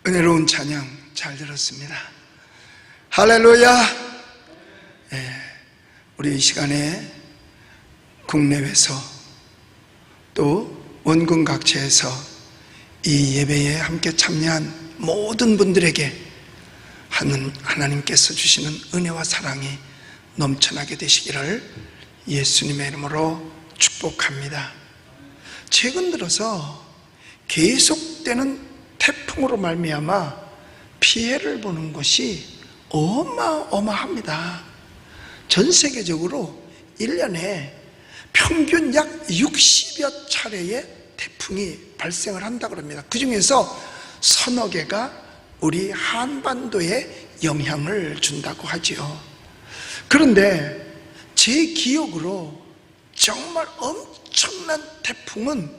은혜로운 찬양 잘 들었습니다. 할렐루야. 우리 이 시간에 국내외에서 또 원군 각지에서 이 예배에 함께 참여한 모든 분들에게 하나님께서 주시는 은혜와 사랑이 넘쳐나게 되시기를 예수님의 이름으로 축복합니다. 최근 들어서 계속되는 태풍으로 말미암아 피해를 보는 것이 어마어마합니다. 전 세계적으로 1년에 평균 약 60여 차례의 태풍이 발생을 한다고 합니다. 그 중에서 서너 개가 우리 한반도에 영향을 준다고 하지요. 그런데 제 기억으로 정말 엄청난 태풍은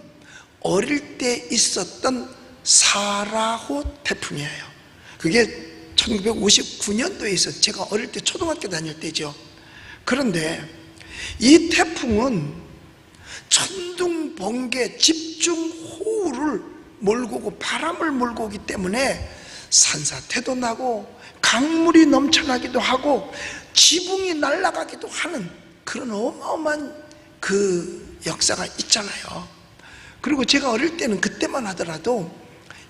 어릴 때 있었던 사라호 태풍이에요. 그게 1959년도에 있었어요. 제가 어릴 때 초등학교 다닐 때죠. 그런데 이 태풍은 천둥, 번개, 집중호우를 몰고 오고 바람을 몰고 오기 때문에 산사태도 나고 강물이 넘쳐나기도 하고 지붕이 날아가기도 하는 그런 어마어마한 그 역사가 있잖아요. 그리고 제가 어릴 때는 그때만 하더라도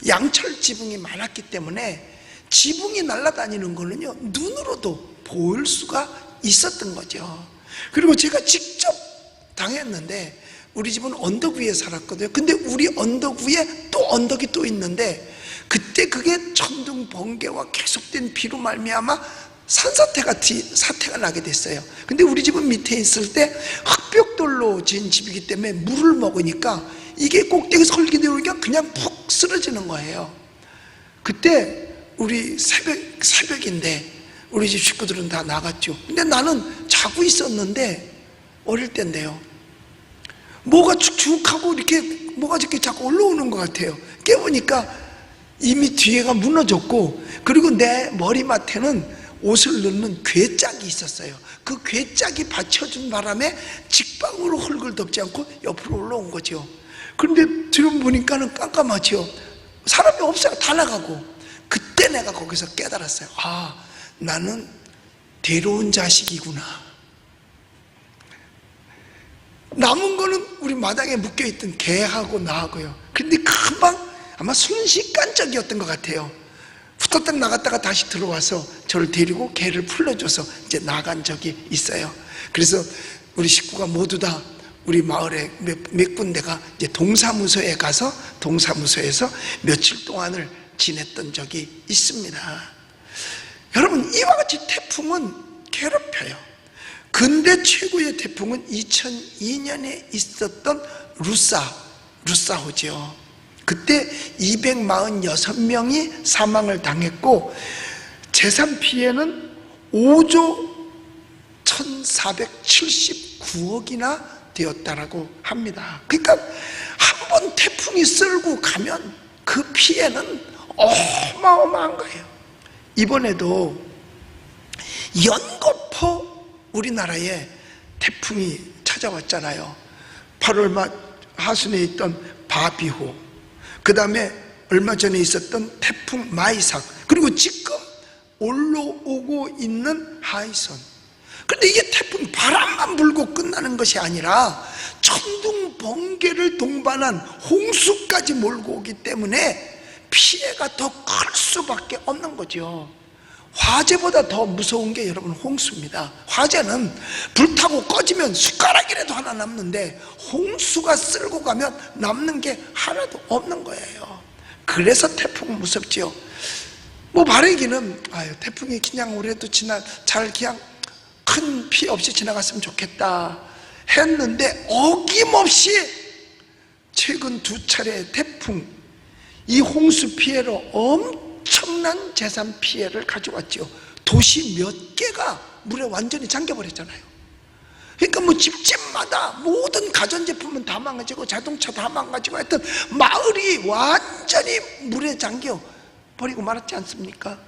양철 지붕이 많았기 때문에 지붕이 날아다니는 거는요 눈으로도 볼 수가 있었던 거죠. 그리고 제가 직접 당했는데, 우리 집은 언덕 위에 살았거든요. 근데 우리 언덕 위에 또 언덕이 또 있는데, 그때 그게 천둥 번개와 계속된 비로 말미암아 사태가 나게 됐어요. 근데 우리 집은 밑에 있을 때 흙벽돌로 지은 집이기 때문에 물을 먹으니까 이게 꼭대기에서 헐기되니까 그냥 푹 쓰러지는 거예요. 그때 우리 새벽인데 우리 집 식구들은 다 나갔죠. 근데 나는 자고 있었는데, 어릴 때인데요, 뭐가 축축하고 이렇게 뭐가 이렇게 자꾸 올라오는 것 같아요. 깨보니까 이미 뒤에가 무너졌고, 그리고 내 머리맡에는 옷을 넣는 괴짝이 있었어요. 그 괴짝이 받쳐준 바람에 직방으로 흙을 덮지 않고 옆으로 올라온 거죠. 그런데 지금 보니까는 깜깜하죠. 사람이 없어요. 다 나가고. 그때 내가 거기서 깨달았어요. 아, 나는 데려온 자식이구나. 남은 거는 우리 마당에 묶여있던 개하고 나하고요. 근데 금방 아마 순식간적이었던 것 같아요. 후딱딱 나갔다가 다시 들어와서 저를 데리고 개를 풀러줘서 이제 나간 적이 있어요. 그래서 우리 식구가 모두 다 우리 마을에 몇 군데가 이제 동사무소에 가서 동사무소에서 며칠 동안을 지냈던 적이 있습니다. 여러분, 이와 같이 태풍은 괴롭혀요. 근대 최고의 태풍은 2002년에 있었던 루사호죠. 그때 246명이 사망을 당했고 재산 피해는 5조 1479억이나 되었다라고 합니다. 그러니까 한 번 태풍이 쓸고 가면 그 피해는 어마어마한 거예요. 이번에도 연거푸 우리나라에 태풍이 찾아왔잖아요. 8월 말 하순에 있던 바비호, 그 다음에 얼마 전에 있었던 태풍 마이삭, 그리고 지금 올라오고 있는 하이선. 그런데 이게 태풍 바람만 불고 끝나는 것이 아니라 천둥 번개를 동반한 홍수까지 몰고 오기 때문에 피해가 더 클 수밖에 없는 거죠. 화재보다 더 무서운 게 여러분 홍수입니다. 화재는 불타고 꺼지면 숟가락이라도 하나 남는데 홍수가 쓸고 가면 남는 게 하나도 없는 거예요. 그래서 태풍은 무섭지요. 뭐 바라기는 태풍이 그냥 올해도 잘 그냥 큰 피해 없이 지나갔으면 좋겠다 했는데, 어김없이 최근 2차례 태풍, 이 홍수 피해로 엄청난 재산 피해를 가져왔죠. 도시 몇 개가 물에 완전히 잠겨버렸잖아요. 그러니까 뭐 집집마다 모든 가전제품은 다 망가지고 자동차 다 망가지고 하여튼 마을이 완전히 물에 잠겨 버리고 말았지 않습니까?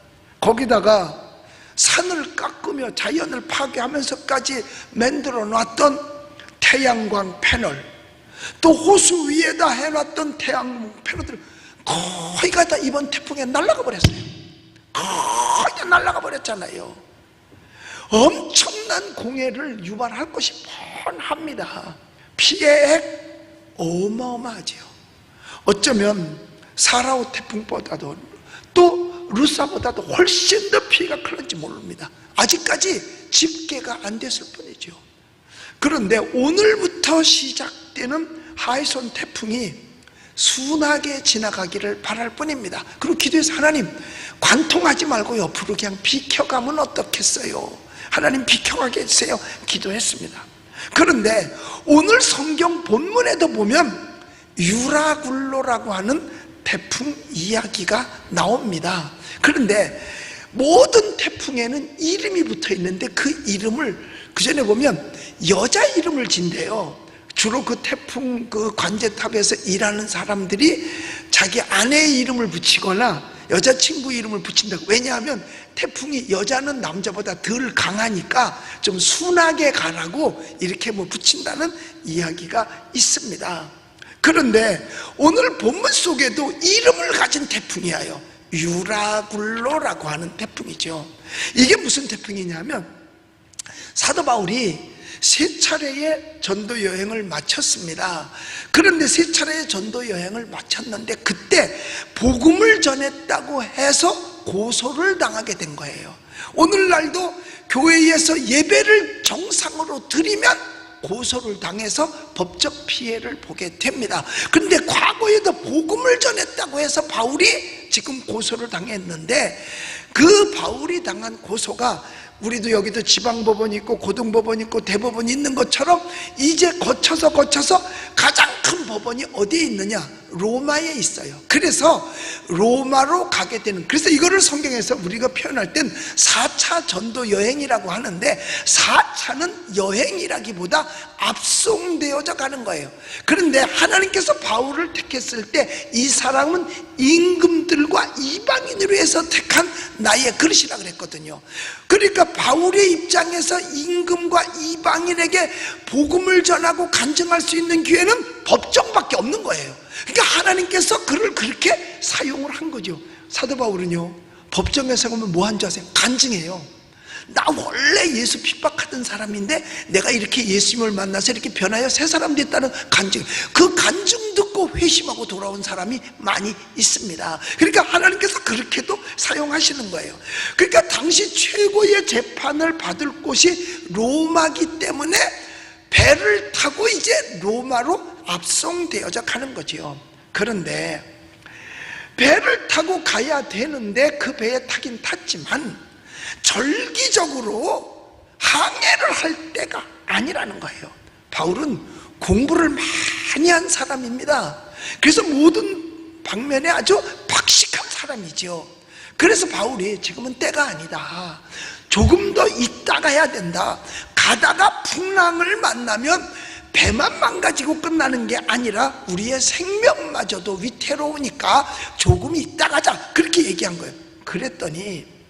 거기다가 산을 깎으며 자연을 파괴하면서까지 만들어 놨던 태양광 패널, 또 호수 위에다 해놨던 태양광 패널들 거의 다 이번 태풍에 날아가 버렸어요. 거의 다 날아가 버렸잖아요. 엄청난 공해를 유발할 것이 뻔합니다. 피해액 어마어마하지요. 어쩌면 사라오 태풍보다도 또 루사보다도 훨씬 더 피해가 클는지 모릅니다. 아직까지 집계가 안 됐을 뿐이죠. 그런데 오늘부터 시작되는 하이손 태풍이 순하게 지나가기를 바랄 뿐입니다. 그리고 기도해서 하나님 관통하지 말고 옆으로 그냥 비켜가면 어떻겠어요? 하나님 비켜가게 해주세요. 기도했습니다. 그런데 오늘 성경 본문에도 보면 유라굴로라고 하는 태풍 이야기가 나옵니다. 그런데 모든 태풍에는 이름이 붙어 있는데 그 이름을 그 전에 보면 여자 이름을 진대요. 주로 그 태풍 그 관제탑에서 일하는 사람들이 자기 아내의 이름을 붙이거나 여자친구 이름을 붙인다고. 왜냐하면 태풍이 여자는 남자보다 덜 강하니까 좀 순하게 가라고 이렇게 붙인다는 이야기가 있습니다. 그런데 오늘 본문 속에도 이름을 가진 태풍이에요. 유라굴로라고 하는 태풍이죠. 이게 무슨 태풍이냐면 사도 바울이 세 차례의 전도 여행을 마쳤습니다. 그런데 세 차례의 전도 여행을 마쳤는데 그때 복음을 전했다고 해서 고소를 당하게 된 거예요. 오늘날도 교회에서 예배를 정상으로 드리면 고소를 당해서 법적 피해를 보게 됩니다. 그런데 과거에도 복음을 전했다고 해서 바울이 지금 고소를 당했는데 그 바울이 당한 고소가 우리도 여기도 지방법원이 있고 고등법원이 있고 대법원이 있는 것처럼 이제 거쳐서 가장 큰 법원이 어디에 있느냐? 로마에 있어요. 그래서 로마로 가게 되는, 그래서 이거를 성경에서 우리가 표현할 땐 4차 전도 여행이라고 하는데 4차는 여행이라기보다 압송되어져 가는 거예요. 그런데 하나님께서 바울을 택했을 때 이 사람은 임금들과 이방인으로 해서 택한 나의 그릇이라 그랬거든요. 그러니까 바울의 입장에서 임금과 이방인에게 복음을 전하고 간증할 수 있는 기회는 법정밖에 없는 거예요. 그러니까 하나님께서 그를 그렇게 사용을 한 거죠. 사도 바울은요, 법정에서 보면 뭐 한 줄 아세요? 간증해요. 나 원래 예수 핍박하던 사람인데 내가 이렇게 예수님을 만나서 이렇게 변하여 새 사람 됐다는 간증, 그 간증 듣고 회심하고 돌아온 사람이 많이 있습니다. 그러니까 하나님께서 그렇게도 사용하시는 거예요. 그러니까 당시 최고의 재판을 받을 곳이 로마기 때문에 배를 타고 이제 로마로 압송되어져 가는 거지요. 그런데 배를 타고 가야 되는데 그 배에 타긴 탔지만 절기적으로 항해를 할 때가 아니라는 거예요. 바울은 공부를 많이 한 사람입니다. 그래서 모든 방면에 아주 박식한 사람이죠. 그래서 바울이 지금은 때가 아니다, 조금 더 있다가 해야 된다, 가다가 풍랑을 만나면 배만 망가지고 끝나는 게 아니라 우리의 생명마저도 위태로우니까 조금 있다 가자, 그렇게 얘기한 거예요. 그랬더니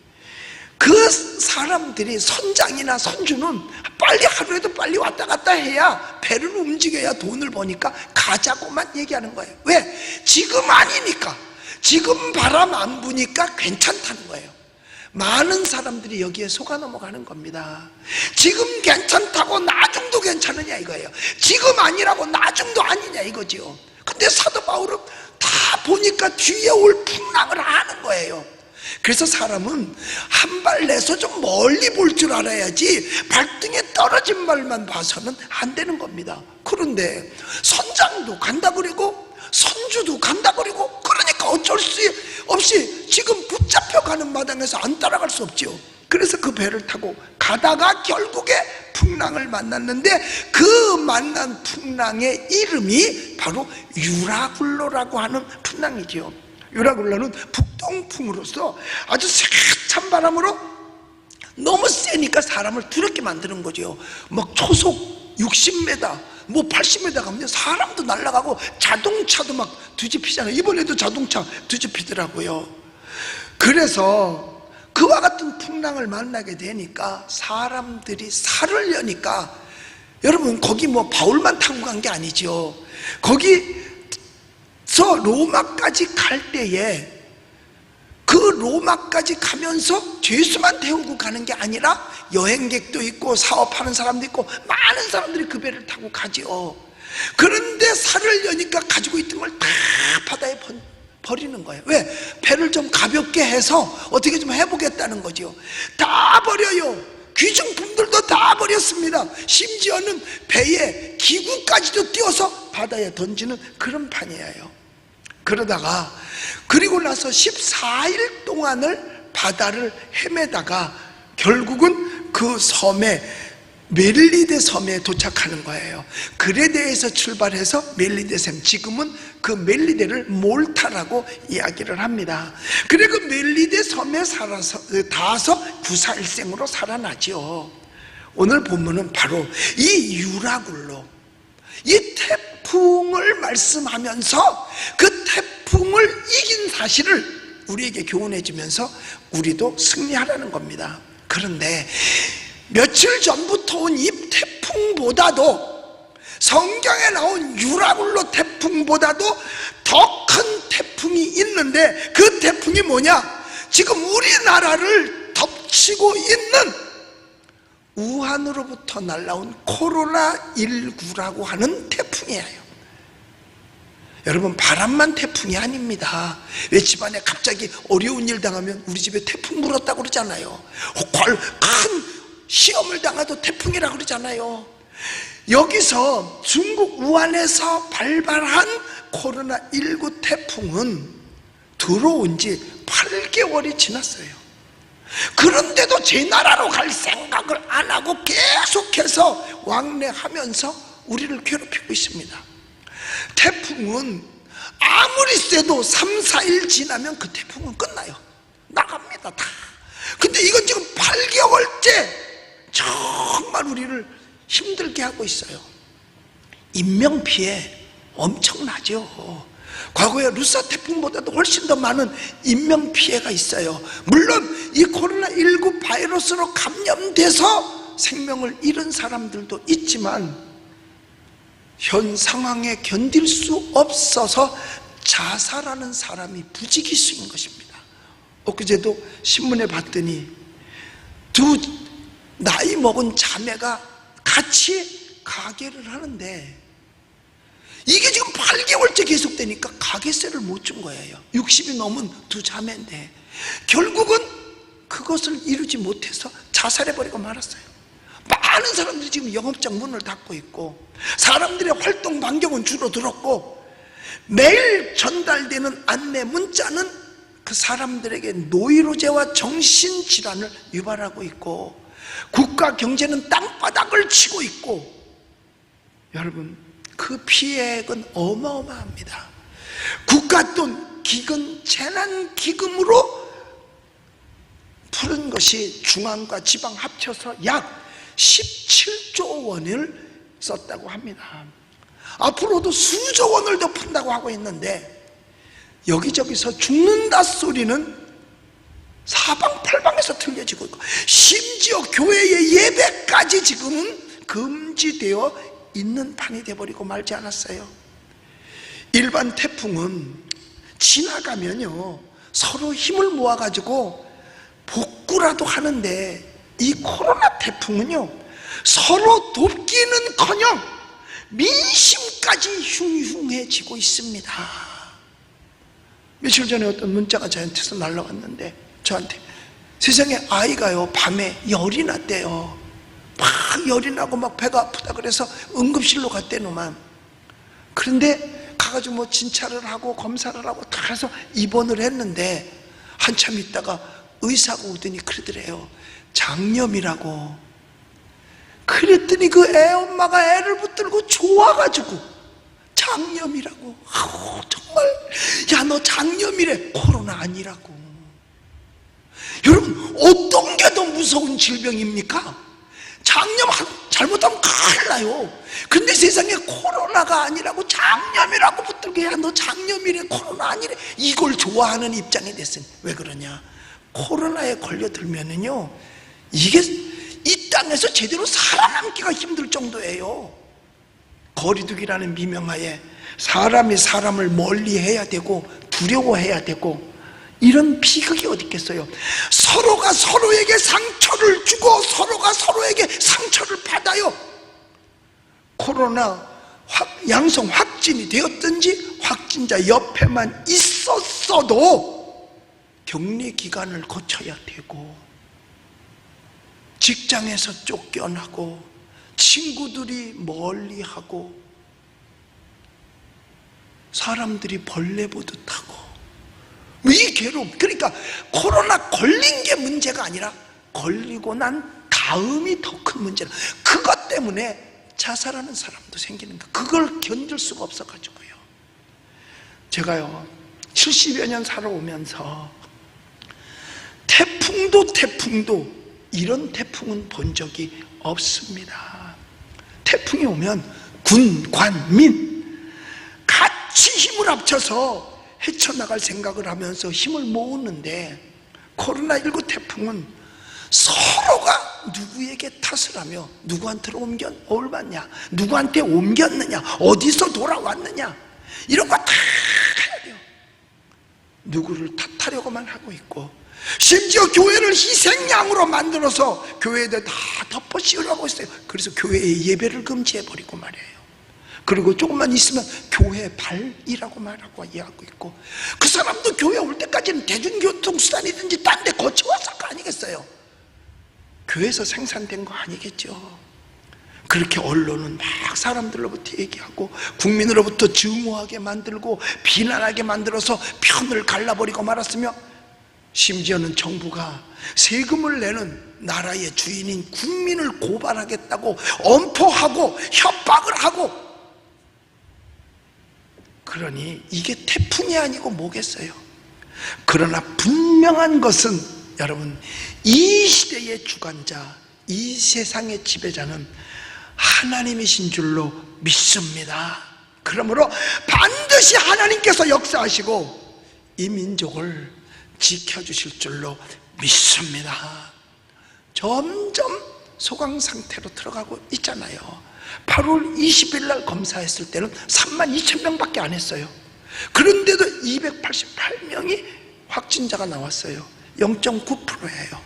그 사람들이, 선장이나 선주는 빨리, 하루에도 빨리 왔다 갔다 해야 배를 움직여야 돈을 버니까 가자고만 얘기하는 거예요. 왜? 지금 아니니까, 지금 바람 안 부니까 괜찮다는 거예요. 많은 사람들이 여기에 속아 넘어가는 겁니다. 지금 괜찮다고 나중도 괜찮으냐 이거예요. 지금 아니라고 나중도 아니냐 이거지요. 근데 사도 바울은 다 보니까 뒤에 올 풍랑을 아는 거예요. 그래서 사람은 한 발 내서 좀 멀리 볼 줄 알아야지 발등에 떨어진 말만 봐서는 안 되는 겁니다. 그런데 선장도 간다 그리고 선주도 간다 그리고, 그러니까 어쩔 수 없이 지금 붙잡혀가는 마당에서 안 따라갈 수 없죠. 그래서 그 배를 타고 가다가 결국에 풍랑을 만났는데 그 만난 풍랑의 이름이 바로 유라굴로라고 하는 풍랑이죠. 유라굴로는 북동풍으로서 아주 세찬 바람으로 너무 세니까 사람을 두렵게 만드는 거죠. 막 초속 60m, 뭐 80m 가면 사람도 날아가고 자동차도 막 뒤집히잖아요. 이번에도 자동차 뒤집히더라고요. 그래서 그와 같은 풍랑을 만나게 되니까 사람들이 살을 여니까, 여러분 거기 뭐 바울만 타고 간 게 아니죠. 거기 로마까지 갈 때에 그 로마까지 가면서 죄수만 태우고 가는 게 아니라 여행객도 있고 사업하는 사람도 있고 많은 사람들이 그 배를 타고 가지요. 그런데 살을 여니까 가지고 있던 걸 다 바다에 버리는 거예요. 왜? 배를 좀 가볍게 해서 어떻게 좀 해보겠다는 거죠. 다 버려요. 귀중품들도 다 버렸습니다. 심지어는 배에 기구까지도 띄워서 바다에 던지는 그런 판이에요. 그러다가 그리고 나서 14일 동안을 바다를 헤매다가 결국은 그 섬에 멜리데 섬에 도착하는 거예요. 그레데에서 출발해서 멜리데 섬, 지금은 그 멜리데를 몰타라고 이야기를 합니다. 그래 그 멜리데 섬에 닿아서 구사일생으로 살아나죠. 오늘 본문은 바로 이 유라굴로, 이 태풍을 말씀하면서 그 태풍을 이긴 사실을 우리에게 교훈해 주면서 우리도 승리하라는 겁니다. 그런데 며칠 전부터 온 이 태풍보다도, 성경에 나온 유라굴로 태풍보다도 더 큰 태풍이 있는데, 그 태풍이 뭐냐? 지금 우리나라를 덮치고 있는 우한으로부터 날라온 코로나19라고 하는 태풍이에요. 여러분, 바람만 태풍이 아닙니다. 왜 집안에 갑자기 어려운 일 당하면 우리 집에 태풍 불었다고 그러잖아요. 큰 시험을 당해도 태풍이라고 그러잖아요. 여기서 중국 우한에서 발발한 코로나19 태풍은 들어온 지 8개월이 지났어요. 그런데도 제 나라로 갈 생각을 안 하고 계속해서 왕래하면서 우리를 괴롭히고 있습니다. 태풍은 아무리 세도 3, 4일 지나면 그 태풍은 끝나요. 나갑니다 다. 근데 이건 지금 8개월째 정말 우리를 힘들게 하고 있어요. 인명피해 엄청나죠. 과거에 루사 태풍보다도 훨씬 더 많은 인명피해가 있어요. 물론 이 코로나19 바이러스로 감염돼서 생명을 잃은 사람들도 있지만 현 상황에 견딜 수 없어서 자살하는 사람이 부지기수인 것입니다. 엊그제도 신문에 봤더니 두 나이 먹은 자매가 같이 가게를 하는데 이게 지금 8개월째 계속되니까 가게세를 못 준 거예요. 60이 넘은 두 자매인데 결국은 그것을 이루지 못해서 자살해버리고 말았어요. 많은 사람들이 지금 영업장 문을 닫고 있고 사람들의 활동 반경은 줄어들었고 매일 전달되는 안내 문자는 그 사람들에게 노이로제와 정신질환을 유발하고 있고 국가 경제는 땅바닥을 치고 있고, 여러분 그 피해액은 어마어마합니다. 국가 돈 기금 재난기금으로 푸른 것이 중앙과 지방 합쳐서 약 17조 원을 썼다고 합니다. 앞으로도 수조 원을 더 푼다고 하고 있는데 여기저기서 죽는다 소리는 사방팔방에서 들려지고 있고 심지어 교회의 예배까지 지금은 금지되어 있는 판이 되어버리고 말지 않았어요. 일반 태풍은 지나가면요 서로 힘을 모아가지고 복구라도 하는데 이 코로나 태풍은요 서로 돕기는커녕 민심까지 흉흉해지고 있습니다. 며칠 전에 어떤 문자가 저한테서 날라왔는데 저한테 세상에 아이가요 밤에 열이 났대요. 막 열이 나고 막 배가 아프다 그래서 응급실로 갔대노만. 그런데 가가지고 뭐 진찰을 하고 검사를 하고 다 해서 입원을 했는데 한참 있다가 의사가 오더니 그러더래요. 장염이라고. 그랬더니 그 애 엄마가 애를 붙들고 좋아가지고 장염이라고. 아우 정말 야 너 장염이래. 코로나 아니라고. 여러분 어떤 게 더 무서운 질병입니까? 장염 잘못하면 큰일 나요. 근데 세상에 코로나가 아니라고 장염이라고 붙들게 야 너 장염이래 코로나 아니래 이걸 좋아하는 입장이 됐으니 왜 그러냐? 코로나에 걸려들면은요 이게 이 땅에서 제대로 살아남기가 힘들 정도예요. 거리두기라는 미명하에 사람이 사람을 멀리해야 되고 두려워해야 되고 이런 비극이 어디 있겠어요? 서로가 서로에게 상처를 주고 서로가 서로에게 상처를 받아요. 코로나 양성 확진이 되었든지 확진자 옆에만 있었어도 격리 기간을 거쳐야 되고 직장에서 쫓겨나고 친구들이 멀리하고 사람들이 벌레 보듯 하고 이 괴로움. 그러니까 코로나 걸린 게 문제가 아니라 걸리고 난 다음이 더 큰 문제라. 그것 때문에 자살하는 사람도 생기는 거. 그걸 견딜 수가 없어가지고요. 제가요 70여 년 살아오면서 태풍도 이런 태풍은 본 적이 없습니다. 태풍이 오면 군, 관, 민 같이 힘을 합쳐서 헤쳐나갈 생각을 하면서 힘을 모으는데 코로나19 태풍은 서로가 누구에게 탓을 하며 누구한테 옮겼냐, 누구한테 옮겼느냐, 어디서 돌아왔느냐 이런 거 다 해야 돼요. 누구를 탓하려고만 하고 있고 심지어 교회를 희생양으로 만들어서 교회에다 다 덮어씌우려고 했어요. 그래서 교회의 예배를 금지해버리고 말이에요. 그리고 조금만 있으면 교회 발이라고 말하고 이해하고 있고 그 사람도 교회 올 때까지는 대중교통수단이든지 딴 데 거쳐왔을 거 아니겠어요? 교회에서 생산된 거 아니겠죠. 그렇게 언론은 막 사람들로부터 얘기하고 국민으로부터 증오하게 만들고 비난하게 만들어서 편을 갈라버리고 말았으며 심지어는 정부가 세금을 내는 나라의 주인인 국민을 고발하겠다고 엄포하고 협박을 하고 그러니 이게 태풍이 아니고 뭐겠어요? 그러나 분명한 것은 여러분 이 시대의 주관자, 이 세상의 지배자는 하나님이신 줄로 믿습니다. 그러므로 반드시 하나님께서 역사하시고 이 민족을 지켜주실 줄로 믿습니다. 점점 소강 상태로 들어가고 있잖아요. 8월 20일 날 검사했을 때는 32,000명밖에 안 했어요. 그런데도 288명이 확진자가 나왔어요. 0.9%예요.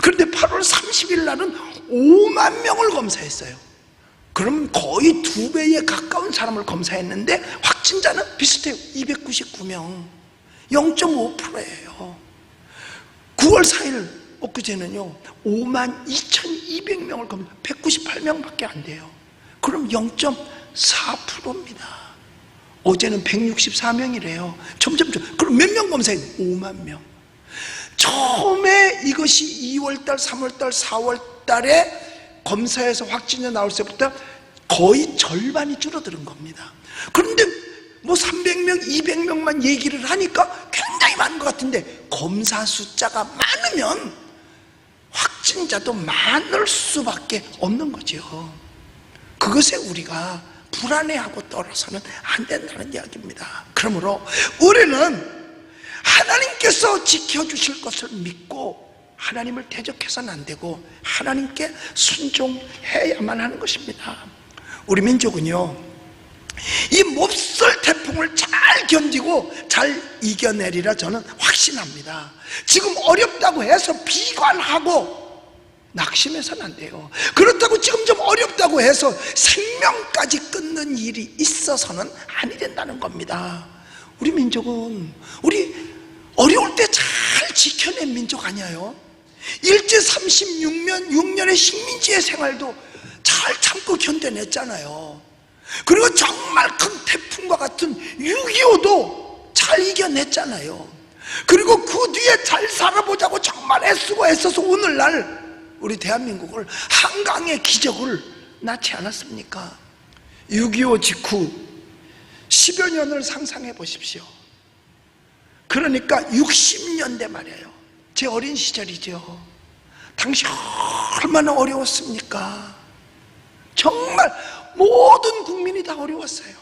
그런데 8월 30일 날은 5만 명을 검사했어요. 그럼 거의 2배에 가까운 사람을 검사했는데 확진자는 비슷해요. 299명 0.5%예요 9월 4일 엊그제는요 52,200명을 검사 198명밖에 안 돼요. 그럼 0.4%입니다 어제는 164명이래요 점점 그럼 몇 명 검사했어요? 5만 명. 처음에 이것이 2월달, 3월달, 4월달에 검사에서 확진자 나올 때부터 거의 절반이 줄어드는 겁니다. 그런데 뭐 300명, 200명만 얘기를 하니까 굉장히 많은 것 같은데 검사 숫자가 많으면 확진자도 많을 수밖에 없는 거죠. 그것에 우리가 불안해하고 떨어서는 안 된다는 이야기입니다. 그러므로 우리는 하나님께서 지켜주실 것을 믿고 하나님을 대적해서는 안 되고 하나님께 순종해야만 하는 것입니다. 우리 민족은요 이 몹쓸 태풍을 잘 견디고 잘 이겨내리라 저는 확신합니다. 지금 어렵다고 해서 비관하고 낙심해서는 안 돼요. 그렇다고 지금 좀 어렵다고 해서 생명까지 끊는 일이 있어서는 아니 된다는 겁니다. 우리 민족은 우리 어려울 때 잘 지켜낸 민족 아니에요? 일제 36년의 식민지의 생활도 잘 참고 견뎌냈잖아요. 그리고 정말 큰 태풍과 같은 6.25도 잘 이겨냈잖아요. 그리고 그 뒤에 잘 살아보자고 정말 애쓰고 애써서 오늘날 우리 대한민국을 한강의 기적을 낳지 않았습니까? 6.25 직후 10여 년을 상상해 보십시오. 그러니까 60년대 말이에요. 제 어린 시절이죠. 당시 얼마나 어려웠습니까? 정말 모든 국민이 다 어려웠어요.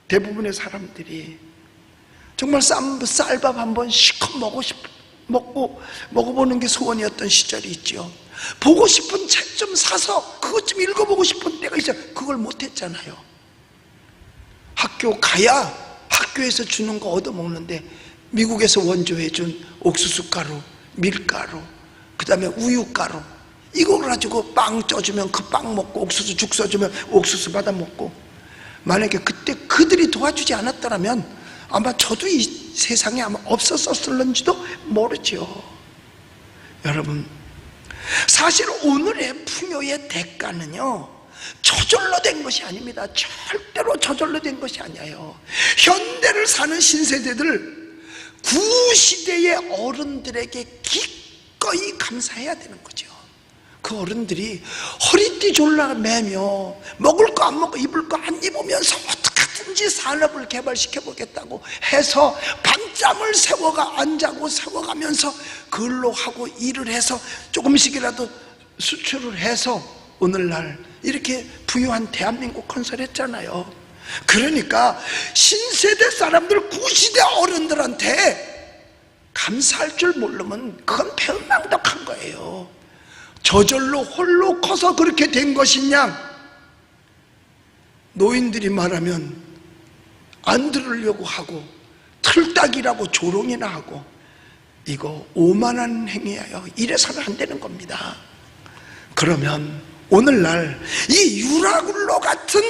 대부분의 사람들이 정말 쌀밥 한번 시컷 먹어보는 게 소원이었던 시절이 있죠. 보고 싶은 책 좀 사서 그것 좀 읽어보고 싶은 때가 있어요. 그걸 못했잖아요. 학교 가야 학교에서 주는 거 얻어먹는데 미국에서 원조해 준 옥수수 가루, 밀가루, 그 다음에 우유가루, 이걸 가지고 빵 쪄주면 그 빵 먹고, 옥수수 죽 써주면 옥수수 받아 먹고, 만약에 그때 그들이 도와주지 않았더라면 아마 저도 이 세상에 아마 없었을는지도 모르죠. 여러분, 사실 오늘의 풍요의 대가는요, 저절로 된 것이 아닙니다. 절대로 저절로 된 것이 아니에요. 현대를 사는 신세대들, 구시대의 어른들에게 기꺼이 감사해야 되는 거죠. 그 어른들이 허리띠 졸라매며 먹을 거 안 먹고 입을 거 안 입으면서 어떻게든지 산업을 개발시켜 보겠다고 해서 밤잠을 안 자고 세워가면서 근로하고 일을 해서 조금씩이라도 수출을 해서 오늘날 이렇게 부유한 대한민국 건설했잖아요. 그러니까 신세대 사람들, 구시대 어른들한테 감사할 줄 모르면 그건 배은망덕한 거예요. 저절로 홀로 커서 그렇게 된 것이냐? 노인들이 말하면 안 들으려고 하고 틀딱이라고 조롱이나 하고, 이거 오만한 행위예요. 이래서는 안 되는 겁니다. 그러면 오늘날 이 유라굴로 같은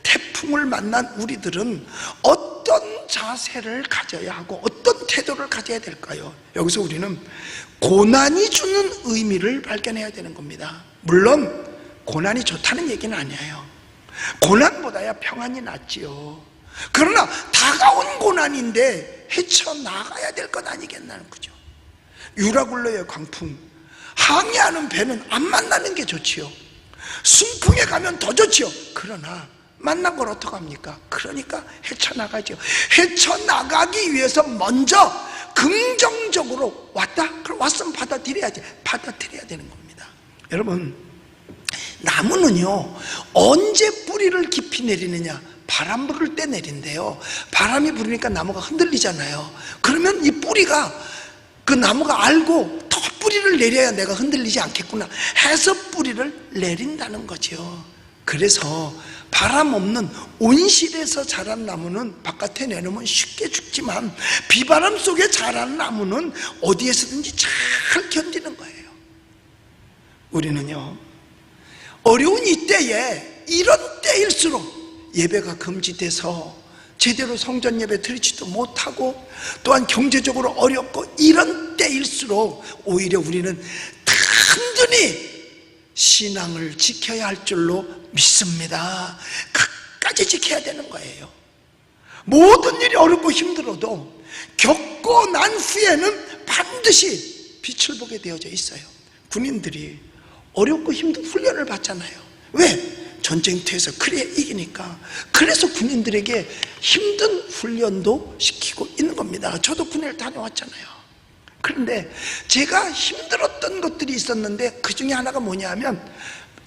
태풍을 만난 우리들은 어떤 자세를 가져야 하고 어떤 태도를 가져야 될까요? 여기서 우리는 고난이 주는 의미를 발견해야 되는 겁니다. 물론 고난이 좋다는 얘기는 아니에요. 고난보다야 평안이 낫지요. 그러나 다가온 고난인데 헤쳐나가야 될 것 아니겠나는 거죠. 유라굴로의 광풍, 항해하는 배는 안 만나는 게 좋지요. 순풍에 가면 더 좋지요. 그러나 만난 걸 어떡합니까? 그러니까 헤쳐나가죠. 헤쳐나가기 위해서 먼저 긍정적으로 왔다? 그럼 왔으면 받아들여야지. 받아들여야 되는 겁니다. 여러분, 나무는요, 언제 뿌리를 깊이 내리느냐? 바람 부를 때 내린대요. 바람이 부르니까 나무가 흔들리잖아요. 그러면 이 뿌리가, 그 나무가 알고 더 뿌리를 내려야 내가 흔들리지 않겠구나 해서 뿌리를 내린다는 거죠. 그래서 바람 없는 온실에서 자란 나무는 바깥에 내놓으면 쉽게 죽지만, 비바람 속에 자란 나무는 어디에서든지 잘 견디는 거예요. 우리는요, 어려운 이때에, 이런 때일수록 예배가 금지돼서 제대로 성전 예배 드리지도 못하고, 또한 경제적으로 어렵고, 이런 때일수록 오히려 우리는 단순히 신앙을 지켜야 할 줄로 믿습니다. 끝까지 지켜야 되는 거예요. 모든 일이 어렵고 힘들어도 겪고 난 후에는 반드시 빛을 보게 되어져 있어요. 군인들이 어렵고 힘든 훈련을 받잖아요. 왜? 전쟁터에서 그래야 이기니까. 그래서 군인들에게 힘든 훈련도 시키고 있는 겁니다. 저도 군대를 다녀왔잖아요. 그런데 제가 힘들었던 것들이 있었는데 그 중에 하나가 뭐냐면,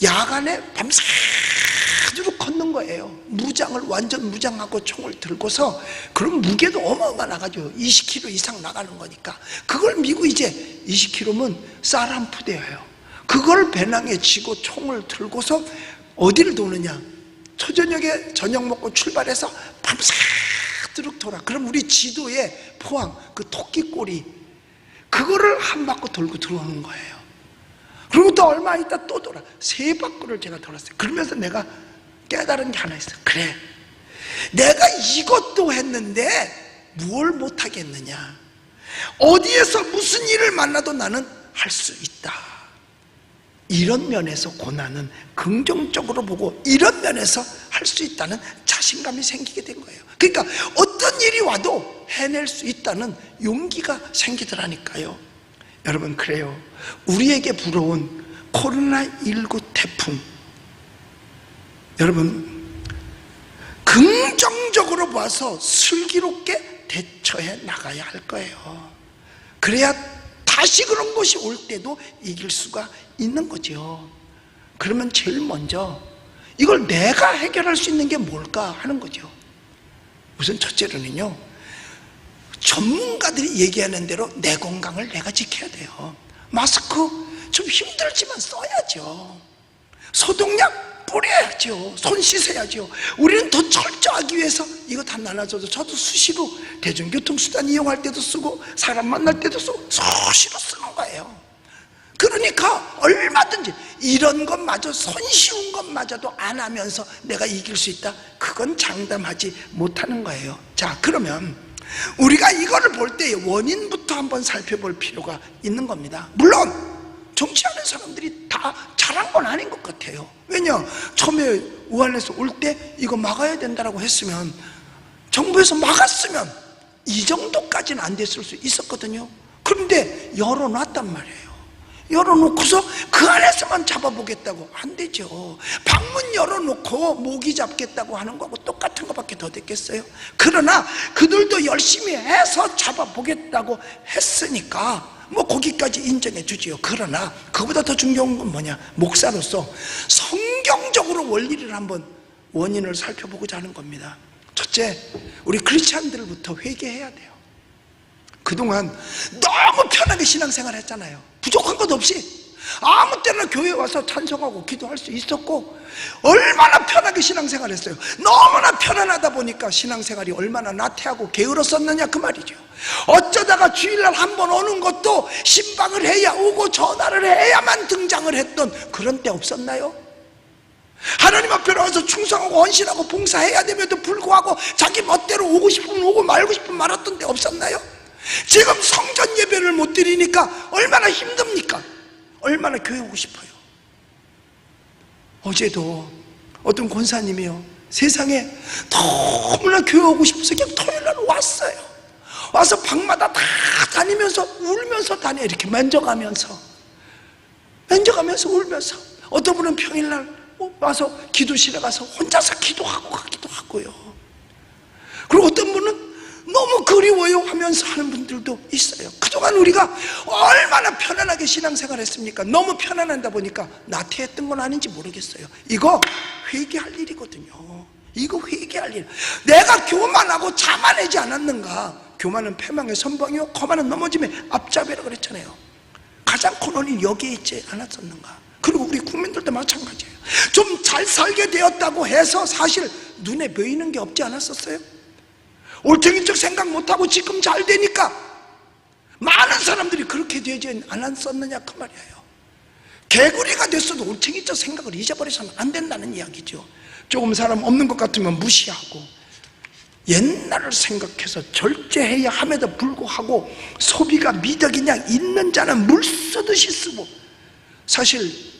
야간에 밤새도록 걷는 거예요. 무장을 완전 무장하고 총을 들고서, 그럼 무게도 어마어마하죠. 20kg 이상 나가는 거니까. 그걸 미고 이제 20kg면 쌀 한 푸대예요. 그걸 배낭에 지고 총을 들고서 어디를 도느냐? 초저녁에 저녁 먹고 출발해서 밤새도록 돌아. 그럼 우리 지도에 포항 그 토끼꼬리, 그거를 한 바퀴 돌고 들어오는 거예요. 그리고 또 얼마 있다 또 돌아. 3바퀴를 제가 돌았어요. 그러면서 내가 깨달은 게 하나 있어요. 그래, 내가 이것도 했는데 뭘 못하겠느냐? 어디에서 무슨 일을 만나도 나는 할 수 있다. 이런 면에서 고난은 긍정적으로 보고, 이런 면에서 할 수 있다는 자신감이 생기게 된 거예요. 그러니까 어떤 일이 와도 해낼 수 있다는 용기가 생기더라니까요. 여러분, 그래요. 우리에게 불어온 코로나19 태풍, 여러분, 긍정적으로 봐서 슬기롭게 대처해 나가야 할 거예요. 그래야 다시 그런 것이 올 때도 이길 수가 있는 거죠. 그러면 제일 먼저 이걸 내가 해결할 수 있는 게 뭘까 하는 거죠. 우선 첫째로는요, 전문가들이 얘기하는 대로 내 건강을 내가 지켜야 돼요. 마스크 좀 힘들지만 써야죠. 소독약 뿌려야죠. 손 씻어야죠. 우리는 더 철저하기 위해서 이거 다 나눠줘도, 저도 수시로 대중교통수단 이용할 때도 쓰고 사람 만날 때도 쓰고 수시로 쓰는 거예요. 그러니까 얼마든지 이런 것마저, 손쉬운 것마저도 안 하면서 내가 이길 수 있다, 그건 장담하지 못하는 거예요. 자, 그러면 우리가 이거를 볼 때 원인부터 한번 살펴볼 필요가 있는 겁니다. 물론 정치하는 사람들이 다 잘한 건 아닌 것 같아요. 왜냐, 처음에 우한에서 올 때 이거 막아야 된다고 했으면, 정부에서 막았으면 이 정도까지는 안 됐을 수 있었거든요. 그런데 열어놨단 말이에요. 열어놓고서 그 안에서만 잡아보겠다고, 안 되죠. 방문 열어놓고 모기 잡겠다고 하는 거하고 똑같은 것밖에 더 됐겠어요? 그러나 그들도 열심히 해서 잡아보겠다고 했으니까 뭐 거기까지 인정해 주지요. 그러나 그보다 더 중요한 건 뭐냐, 목사로서 성경적으로 원리를 한번 원인을 살펴보고자 하는 겁니다. 첫째, 우리 크리스찬들부터 회개해야 돼요. 그동안 너무 편하게 신앙생활 했잖아요. 부족한 것 없이 아무 때나 교회 와서 찬송하고 기도할 수 있었고, 얼마나 편하게 신앙생활 했어요. 너무나 편안하다 보니까 신앙생활이 얼마나 나태하고 게으렀었느냐 그 말이죠. 어쩌다가 주일날 한번 오는 것도 신방을 해야 오고 전화를 해야만 등장을 했던 그런 때 없었나요? 하나님 앞에 나와서 충성하고 헌신하고 봉사해야 됨에도 불구하고 자기 멋대로 오고 싶으면 오고 말고 싶으면 말았던 때 없었나요? 지금 성전 예배를 못 드리니까 얼마나 힘듭니까? 얼마나 교회 오고 싶어요. 어제도 어떤 권사님이요, 세상에 너무나 교회 오고 싶어서 그냥 토요일날 왔어요. 와서 방마다 다 다니면서 울면서 다녀. 이렇게 만져가면서 울면서. 어떤 분은 평일날 와서 기도실에 가서 혼자서 기도하고 가기도 하고요. 그리고 어떤 분은 너무 그리워요 하면서 하는 분들도 있어요. 그동안 우리가 얼마나 편안하게 신앙생활 했습니까? 너무 편안하다 보니까 나태했던 건 아닌지 모르겠어요. 이거 회개할 일이거든요. 이거 회개할 일. 내가 교만하고 자만하지 않았는가? 교만은 패망의 선방이요, 거만은 넘어짐의 앞잡이라 그랬잖아요. 가장 큰 원인이 여기에 있지 않았었는가? 그리고 우리 국민들도 마찬가지예요. 좀 잘 살게 되었다고 해서 사실 눈에 보이는 게 없지 않았었어요? 올챙인 척 생각 못하고 지금 잘 되니까 많은 사람들이 그렇게 되지 않았었느냐 그 말이에요. 개구리가 됐어도 올챙인 척 생각을 잊어버려서는 안 된다는 이야기죠. 조금 사람 없는 것 같으면 무시하고 옛날을 생각해서 절제해야 함에도 불구하고 소비가 미덕이냐 있는 자는 물 쓰듯이 쓰고, 사실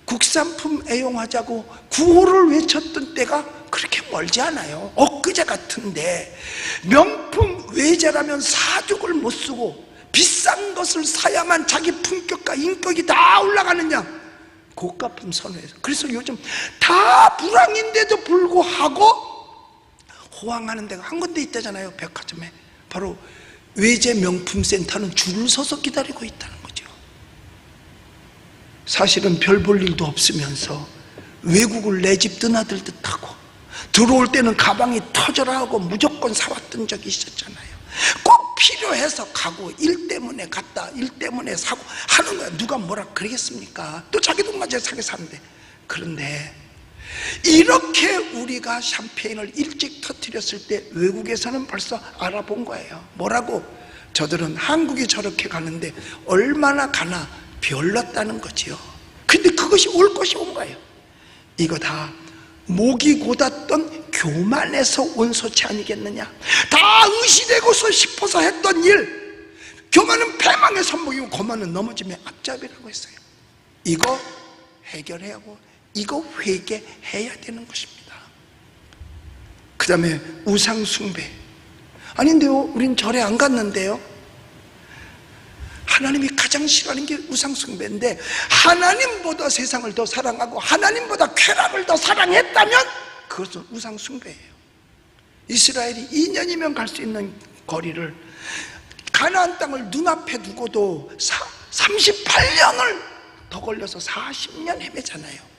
국산품 애용하자고 구호를 외쳤던 때가 그렇게 멀지 않아요. 엊그제 같은데 명품 외제라면 사족을 못 쓰고 비싼 것을 사야만 자기 품격과 인격이 다 올라가느냐, 고가품 선호해서. 그래서 요즘 다 불황인데도 불구하고 호황하는 데가 한 군데 있다잖아요. 백화점에. 바로 외제 명품 센터는 줄을 서서 기다리고 있다는 거죠. 사실은 별 볼 일도 없으면서 외국을 내 집 드나들 듯하고 들어올 때는 가방이 터져라 하고 무조건 사왔던 적이 있었잖아요. 꼭 필요해서 가고 일 때문에 갔다 일 때문에 사고 하는 거야. 누가 뭐라 그러겠습니까? 또 자기 돈 가지고 사게 사는데. 그런데 이렇게 우리가 샴페인을 일찍 터뜨렸을 때 외국에서는 벌써 알아본 거예요. 뭐라고? 저들은 한국이 저렇게 가는데 얼마나 가나 별났다는 거지요. 근데 그것이 올 것이 온 거예요. 이거 다 목이 곧았던 교만에서 온 소치 아니겠느냐? 다 의시되고서 싶어서 했던 일. 교만은 패망의 선봉이고 거만은 넘어짐의 앞잡이라고 했어요. 이거 해결해야 하고 이거 회개해야 되는 것입니다. 그 다음에 우상숭배. 아닌데요, 우린 절에 안 갔는데요. 하나님이 가장 싫어하는 게 우상숭배인데, 하나님보다 세상을 더 사랑하고 하나님보다 쾌락을 더 사랑했다면 그것은 우상숭배예요. 이스라엘이 2년이면 갈 수 있는 거리를 가나안 땅을 눈앞에 두고도 38년을 더 걸려서 40년 헤매잖아요.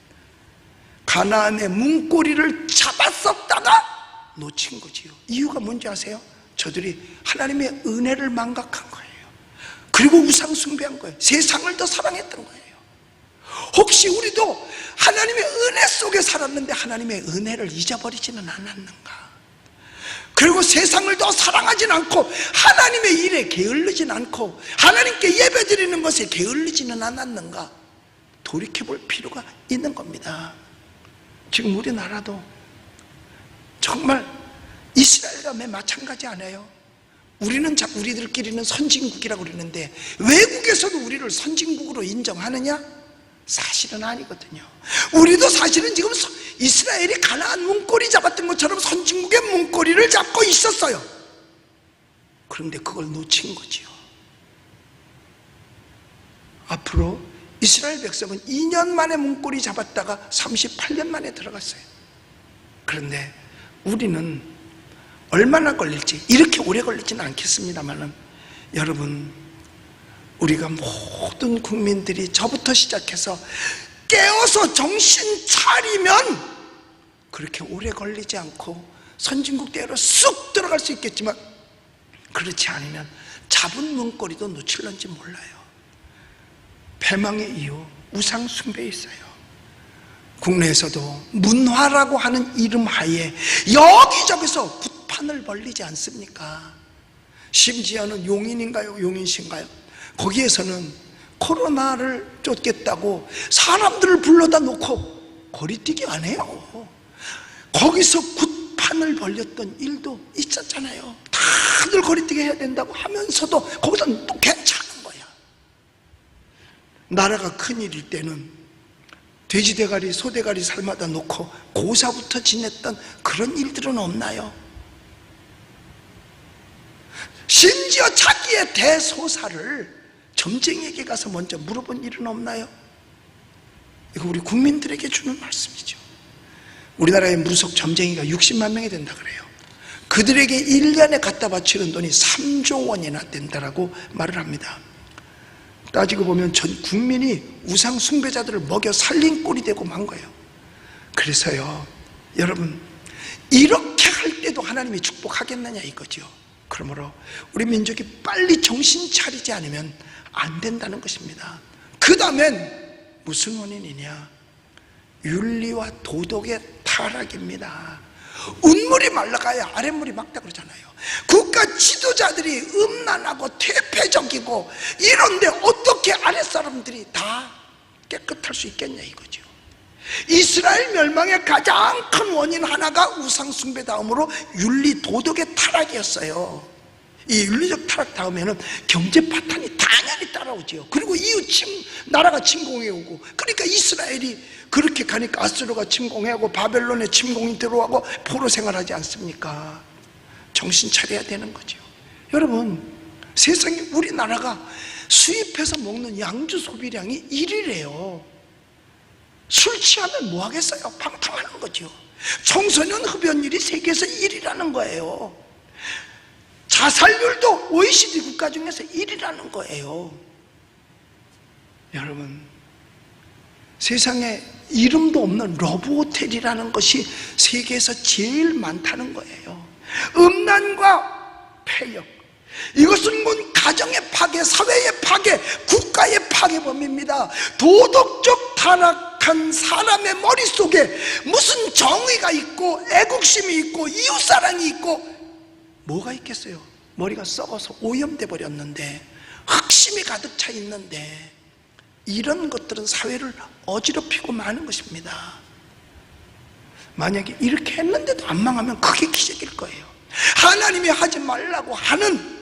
가나안의 문고리를 잡았었다가 놓친 거지요. 이유가 뭔지 아세요? 저들이 하나님의 은혜를 망각한 거예요. 그리고 우상 숭배한 거예요. 세상을 더 사랑했던 거예요. 혹시 우리도 하나님의 은혜 속에 살았는데 하나님의 은혜를 잊어버리지는 않았는가? 그리고 세상을 더 사랑하진 않고 하나님의 일에 게을르진 않고 하나님께 예배드리는 것에 게을르지는 않았는가? 돌이켜볼 필요가 있는 겁니다. 지금 우리나라도 정말 이스라엘과 마찬가지 아니에요? 우리는 자꾸 우리들끼리는 선진국이라고 그러는데 외국에서도 우리를 선진국으로 인정하느냐? 사실은 아니거든요. 우리도 사실은 지금 이스라엘이 가나안 문고리 잡았던 것처럼 선진국의 문고리를 잡고 있었어요. 그런데 그걸 놓친 거지요. 앞으로 이스라엘 백성은 2년 만에 문고리 잡았다가 38년 만에 들어갔어요. 그런데 우리는 얼마나 걸릴지, 이렇게 오래 걸리지는 않겠습니다만, 여러분, 우리가 모든 국민들이 저부터 시작해서 깨어서 정신 차리면 그렇게 오래 걸리지 않고 선진국대로 쑥 들어갈 수 있겠지만, 그렇지 않으면 잡은 문고리도 놓칠런지 몰라요. 패망의 이유, 우상 숭배에 있어요. 국내에서도 문화라고 하는 이름 하에 여기저기서 굿판을 벌리지 않습니까? 심지어는 용인인가요? 용인시인가요? 거기에서는 코로나를 쫓겠다고 사람들을 불러다 놓고 거리뛰기 안 해요. 거기서 굿판을 벌렸던 일도 있었잖아요. 다들 거리뛰기 해야 된다고 하면서도 거기서는 또 괜찮은 거야. 나라가 큰일일 때는 돼지대가리, 소대가리 삶아다 놓고 고사부터 지냈던 그런 일들은 없나요? 심지어 자기의 대소사를 점쟁이에게 가서 먼저 물어본 일은 없나요? 이거 우리 국민들에게 주는 말씀이죠. 우리나라의 무속 점쟁이가 60만 명이 된다 그래요. 그들에게 1년에 갖다 바치는 돈이 3조 원이나 된다라고 말을 합니다. 따지고 보면 전 국민이 우상 숭배자들을 먹여 살린 꼴이 되고 만 거예요. 그래서요, 여러분, 이렇게 할 때도 하나님이 축복하겠느냐 이거죠. 그러므로 우리 민족이 빨리 정신 차리지 않으면 안 된다는 것입니다. 그 다음엔 무슨 원인이냐? 윤리와 도덕의 타락입니다. 운물이 말라가야 아랫물이 막다 그러잖아요. 국가 지도자들이 음란하고 퇴폐적이고 이런데 어떻게 아랫사람들이 다 깨끗할 수 있겠냐 이거죠. 이스라엘 멸망의 가장 큰 원인 하나가 우상 숭배 다음으로 윤리 도덕의 타락이었어요. 이 윤리적 타락 다음에는 경제 파탄이 당연히 따라오죠. 그리고 이웃 나라가 침공해 오고, 그러니까 이스라엘이 그렇게 가니까 아수르가 침공해오고 바벨론의 침공이 들어오고 포로 생활하지 않습니까? 정신 차려야 되는 거죠. 여러분, 세상에 우리나라가 수입해서 먹는 양주 소비량이 1위래요. 술 취하면 뭐 하겠어요? 방탕하는 거죠. 청소년 흡연율이 세계에서 1위라는 거예요. 자살률도 OECD 국가 중에서 1위라는 거예요. 여러분, 세상에 이름도 없는 러브호텔이라는 것이 세계에서 제일 많다는 거예요. 음란과 폐역, 이것은 곧 가정의 파괴, 사회의 파괴, 국가의 파괴범입니다. 도덕적 타락한 사람의 머릿속에 무슨 정의가 있고 애국심이 있고 이웃사랑이 있고 뭐가 있겠어요? 머리가 썩어서 오염돼 버렸는데, 흑심이 가득 차 있는데, 이런 것들은 사회를 어지럽히고 마는 것입니다. 만약에 이렇게 했는데도 안 망하면 그게 기적일 거예요. 하나님이 하지 말라고 하는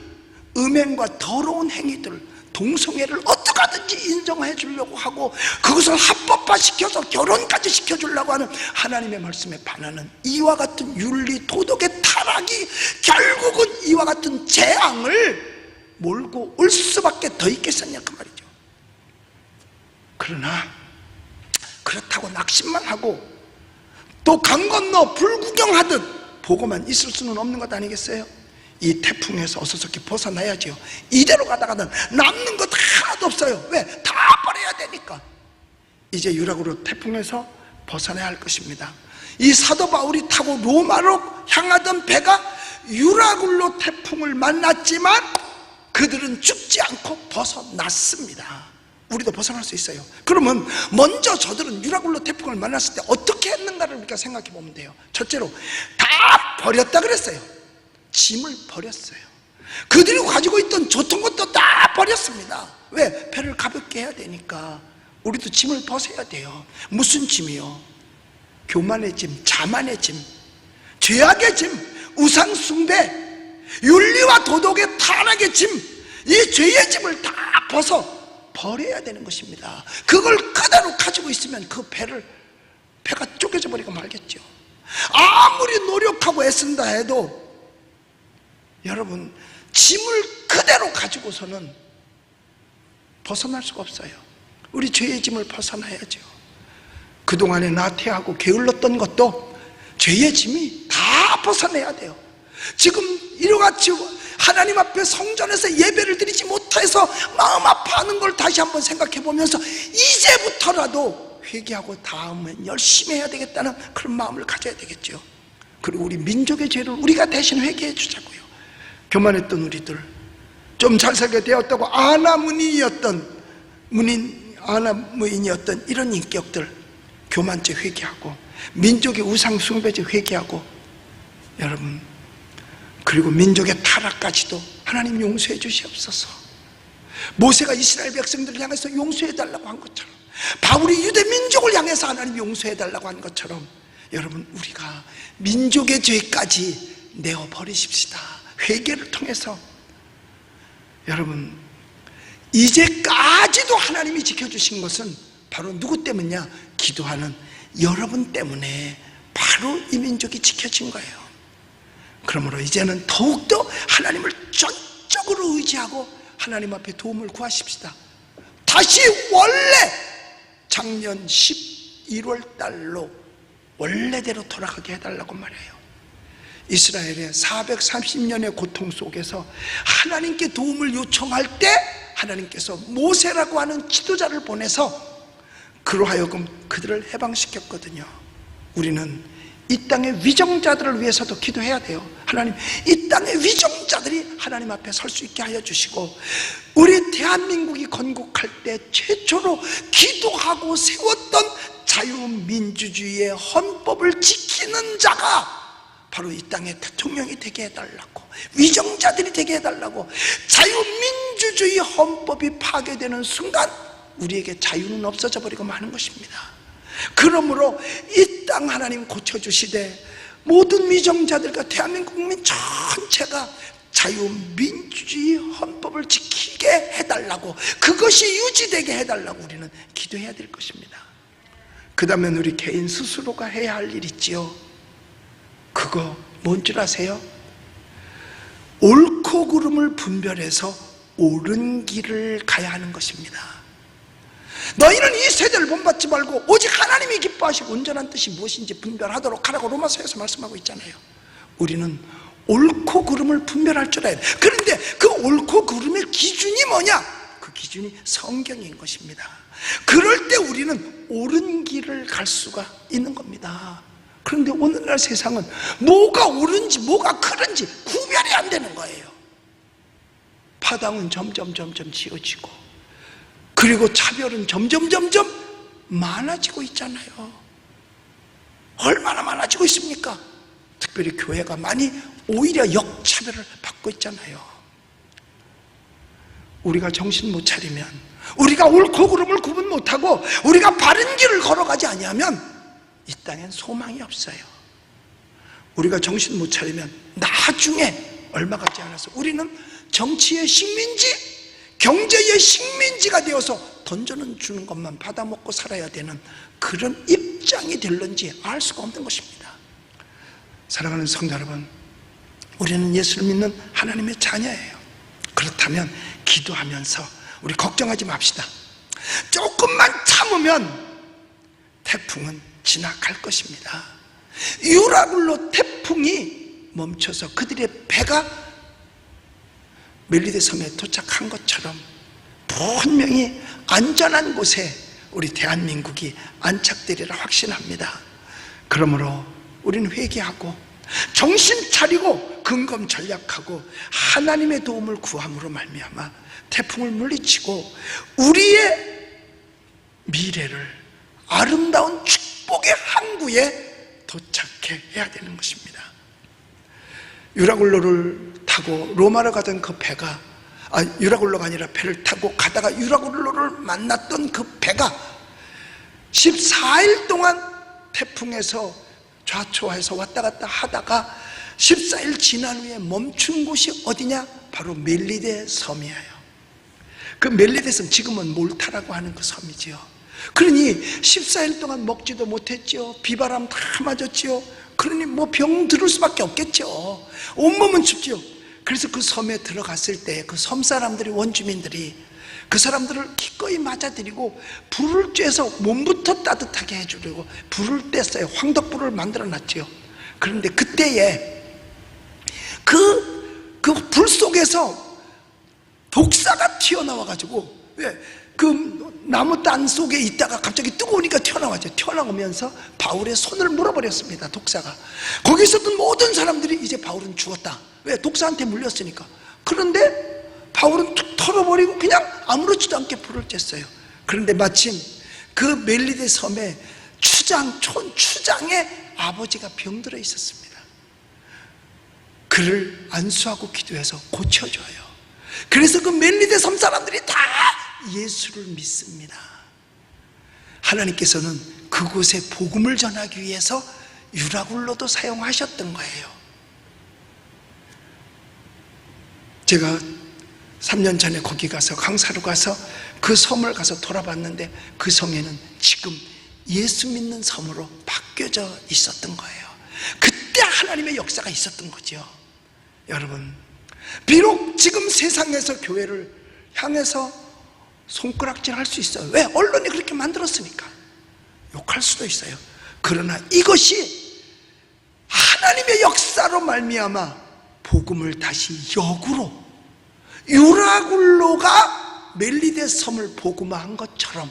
음행과 더러운 행위들, 동성애를 어떻게 하든지 인정해 주려고 하고 그것을 합법화시켜서 결혼까지 시켜주려고 하는 하나님의 말씀에 반하는 이와 같은 윤리 도덕의 타락이 결국은 이와 같은 재앙을 몰고 올 수밖에 더 있겠었냐 그 말이죠. 그러나 그렇다고 낙심만 하고 또 강 건너 불구경하듯 보고만 있을 수는 없는 것 아니겠어요? 이 태풍에서 어서서히 벗어나야죠. 이대로 가다가는 남는 것 하나도 없어요. 왜? 다 버려야 되니까. 이제 유락으로 태풍에서 벗어나야 할 것입니다. 이 사도 바울이 타고 로마로 향하던 배가 유라굴로 태풍을 만났지만 그들은 죽지 않고 벗어났습니다. 우리도 벗어날 수 있어요. 그러면 먼저 저들은 유라굴로 태풍을 만났을 때 어떻게 했는가를 우리가 생각해 보면 돼요. 첫째로 다 버렸다 그랬어요. 짐을 버렸어요. 그들이 가지고 있던 좋던 것도 다 버렸습니다. 왜? 배를 가볍게 해야 되니까. 우리도 짐을 벗어야 돼요. 무슨 짐이요? 교만의 짐, 자만의 짐, 죄악의 짐, 우상 숭배, 윤리와 도덕의 타락의 짐, 이 죄의 짐을 다 벗어 버려야 되는 것입니다. 그걸 그대로 가지고 있으면 그 배가 쪼개져 버리고 말겠죠. 아무리 노력하고 애쓴다 해도 여러분, 짐을 그대로 가지고서는 벗어날 수가 없어요. 우리 죄의 짐을 벗어나야죠. 그동안에 나태하고 게을렀던 것도 죄의 짐이 다 벗어내야 돼요. 지금 이러같이 하나님 앞에 성전에서 예배를 드리지 못해서 마음 아파하는 걸 다시 한번 생각해 보면서 이제부터라도 회개하고 다음엔 열심히 해야 되겠다는 그런 마음을 가져야 되겠죠. 그리고 우리 민족의 죄를 우리가 대신 회개해 주자고요. 교만했던 우리들, 좀 잘 살게 되었다고 아나무인이었던 이런 인격들, 교만죄 회개하고 민족의 우상 숭배죄 회개하고, 여러분, 그리고 민족의 타락까지도 하나님 용서해 주시옵소서. 모세가 이스라엘 백성들을 향해서 용서해 달라고 한 것처럼, 바울이 유대 민족을 향해서 하나님 용서해 달라고 한 것처럼, 여러분, 우리가 민족의 죄까지 내어 버리십시다. 회개를 통해서. 여러분, 이제까지도 하나님이 지켜주신 것은 바로 누구 때문이냐? 기도하는 여러분 때문에 바로 이 민족이 지켜진 거예요. 그러므로 이제는 더욱더 하나님을 전적으로 의지하고 하나님 앞에 도움을 구하십시다. 다시 원래 작년 11월 달로 원래대로 돌아가게 해달라고 말해요. 이스라엘의 430년의 고통 속에서 하나님께 도움을 요청할 때 하나님께서 모세라고 하는 지도자를 보내서 그로 하여금 그들을 해방시켰거든요. 우리는 이 땅의 위정자들을 위해서도 기도해야 돼요. 하나님, 이 땅의 위정자들이 하나님 앞에 설 수 있게 하여 주시고, 우리 대한민국이 건국할 때 최초로 기도하고 세웠던 자유민주주의의 헌법을 지키는 자가 바로 이 땅의 대통령이 되게 해달라고, 위정자들이 되게 해달라고. 자유민주주의 헌법이 파괴되는 순간 우리에게 자유는 없어져 버리고 마는 것입니다. 그러므로 이 땅 하나님 고쳐주시되 모든 위정자들과 대한민국 국민 전체가 자유민주주의 헌법을 지키게 해달라고, 그것이 유지되게 해달라고 우리는 기도해야 될 것입니다. 그 다음엔 우리 개인 스스로가 해야 할 일 있지요. 그거 뭔 줄 아세요? 옳고 그름을 분별해서 옳은 길을 가야 하는 것입니다. 너희는 이 세대를 본받지 말고 오직 하나님이 기뻐하시고 온전한 뜻이 무엇인지 분별하도록 하라고 로마서에서 말씀하고 있잖아요. 우리는 옳고 그름을 분별할 줄 알아야 돼. 그런데 그 옳고 그름의 기준이 뭐냐? 그 기준이 성경인 것입니다. 그럴 때 우리는 옳은 길을 갈 수가 있는 겁니다. 그런데 오늘날 세상은 뭐가 옳은지 뭐가 그른지 구별이 안 되는 거예요. 파당은 점점 지어지고, 그리고 차별은 점점 많아지고 있잖아요. 얼마나 많아지고 있습니까? 특별히 교회가 많이 오히려 역차별을 받고 있잖아요. 우리가 정신 못 차리면, 우리가 옳고 그름을 구분 못하고 우리가 바른 길을 걸어가지 아니하면 이 땅엔 소망이 없어요. 우리가 정신 못 차리면 나중에 얼마 같지 않아서 우리는 정치의 식민지, 경제의 식민지가 되어서 던져는 주는 것만 받아먹고 살아야 되는 그런 입장이 될런지 알 수가 없는 것입니다. 사랑하는 성도 여러분, 우리는 예수를 믿는 하나님의 자녀예요. 그렇다면 기도하면서 우리 걱정하지 맙시다. 조금만 참으면 태풍은 지나갈 것입니다. 유라굴로 태풍이 멈춰서 그들의 배가 멜리데 섬에 도착한 것처럼 분명히 안전한 곳에 우리 대한민국이 안착되리라 확신합니다. 그러므로 우리는 회개하고 정신 차리고 근검 전략하고 하나님의 도움을 구함으로 말미암아 태풍을 물리치고 우리의 미래를 아름다운 축복의 항구에 도착해야 되는 것입니다. 유라굴로를 타고 로마로 가던 그 배가, 유라굴로가 아니라 배를 타고 가다가 유라굴로를 만났던 그 배가 14일 동안 태풍에서 좌초해서 왔다 갔다 하다가 14일 지난 후에 멈춘 곳이 어디냐? 바로 멜리데 섬이에요. 그 멜리데 섬, 지금은 몰타라고 하는 그 섬이지요. 그러니 14일 동안 먹지도 못했지요. 비바람 다 맞았지요. 그러니 뭐 병 들을 수밖에 없겠죠. 온몸은 춥지요. 그래서 그 섬에 들어갔을 때 그 섬 사람들이, 원주민들이 그 사람들을 기꺼이 맞아들이고 불을 쬐서 몸부터 따뜻하게 해주려고 불을 뗐어요. 황덕불을 만들어 놨지요. 그런데 그때에 그 불 속에서 독사가 튀어나와가지고, 왜? 그 나무 단 속에 있다가 갑자기 뜨거우니까 튀어나와죠. 튀어나오면서 바울의 손을 물어버렸습니다. 독사가. 거기 있었던 모든 사람들이 이제 바울은 죽었다. 왜? 독사한테 물렸으니까. 그런데 바울은 툭 털어버리고 그냥 아무렇지도 않게 불을 쬐어요. 그런데 마침 그 멜리데 섬에 추장의 아버지가 병들어 있었습니다. 그를 안수하고 기도해서 고쳐줘요. 그래서 그 멜리데 섬 사람들이 다 예수를 믿습니다. 하나님께서는 그곳에 복음을 전하기 위해서 유라굴로도 사용하셨던 거예요. 제가 3년 전에 거기 가서, 강사로 가서 그 섬을 가서 돌아봤는데 그 성에는 지금 예수 믿는 섬으로 바뀌어져 있었던 거예요. 그때 하나님의 역사가 있었던 거죠. 여러분, 비록 지금 세상에서 교회를 향해서 손가락질 할 수 있어요. 왜? 언론이 그렇게 만들었으니까. 욕할 수도 있어요. 그러나 이것이 하나님의 역사로 말미암아 복음을 다시 역으로, 유라굴로가 멜리데 섬을 복음화한 것처럼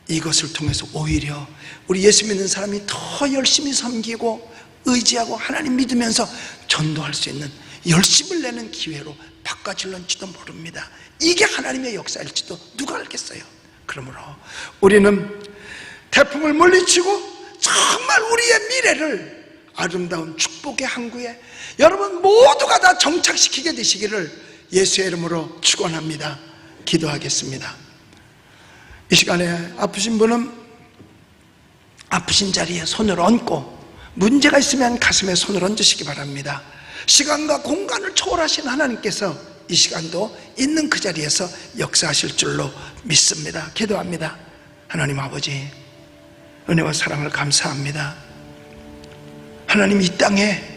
이것을 통해서 오히려 우리 예수 믿는 사람이 더 열심히 섬기고 의지하고 하나님 믿으면서 전도할 수 있는, 열심을 내는 기회로 바꿔질런지도 모릅니다. 이게 하나님의 역사일지도 누가 알겠어요. 그러므로 우리는 태풍을 물리치고 정말 우리의 미래를 아름다운 축복의 항구에 여러분 모두가 다 정착시키게 되시기를 예수의 이름으로 축원합니다. 기도하겠습니다. 이 시간에 아프신 분은 아프신 자리에 손을 얹고, 문제가 있으면 가슴에 손을 얹으시기 바랍니다. 시간과 공간을 초월하신 하나님께서 이 시간도 있는 그 자리에서 역사하실 줄로 믿습니다. 기도합니다. 하나님 아버지, 은혜와 사랑을 감사합니다. 하나님, 이 땅에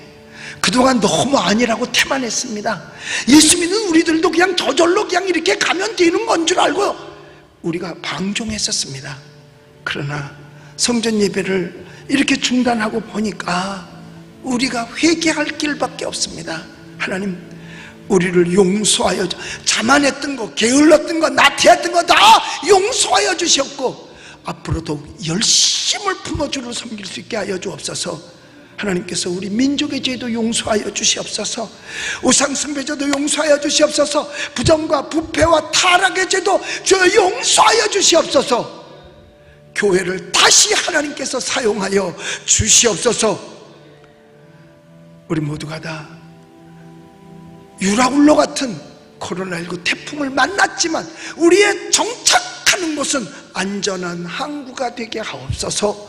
그동안 너무 아니라고 태만했습니다. 예수 믿는 우리들도 그냥 저절로 그냥 이렇게 가면 되는 건 줄 알고 우리가 방종했었습니다. 그러나 성전 예배를 이렇게 중단하고 보니까 우리가 회개할 길밖에 없습니다. 하나님, 우리를 용서하여, 자만했던 거, 게을렀던 거, 나태했던 거 다 용서하여 주셨고 앞으로도 열심을 품어 주를 섬길 수 있게 하여 주옵소서. 하나님께서 우리 민족의 죄도 용서하여 주시옵소서. 우상 숭배죄도 용서하여 주시옵소서. 부정과 부패와 타락의 죄도 저 용서하여 주시옵소서. 교회를 다시 하나님께서 사용하여 주시옵소서. 우리 모두가 다 유라굴로 같은 코로나19 태풍을 만났지만 우리의 정착하는 곳은 안전한 항구가 되게 하옵소서.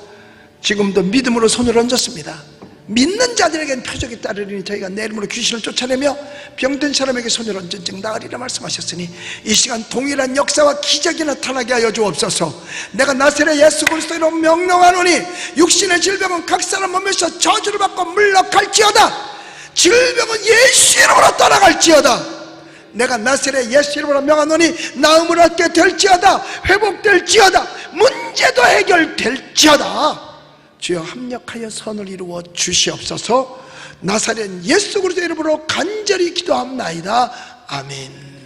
지금도 믿음으로 손을 얹었습니다. 믿는 자들에게는 표적이 따르리니 저희가 내 이름으로 귀신을 쫓아내며 병든 사람에게 손을 얹은 즉 나으리라 말씀하셨으니 이 시간 동일한 역사와 기적이 나타나게 하여 주옵소서. 내가 나사렛 예수 그리스도로 명령하노니 육신의 질병은 각 사람 몸에서 저주를 받고 물러갈지어다. 질병은 예수 이름으로 떠나갈지어다. 내가 나사렛 예수 이름으로 명하노니 나음을 얻게 될지어다. 회복될지어다. 문제도 해결될지어다. 주여 합력하여 선을 이루어 주시옵소서. 나사렛 예수 그리스도 이름으로 간절히 기도합나이다. 아멘.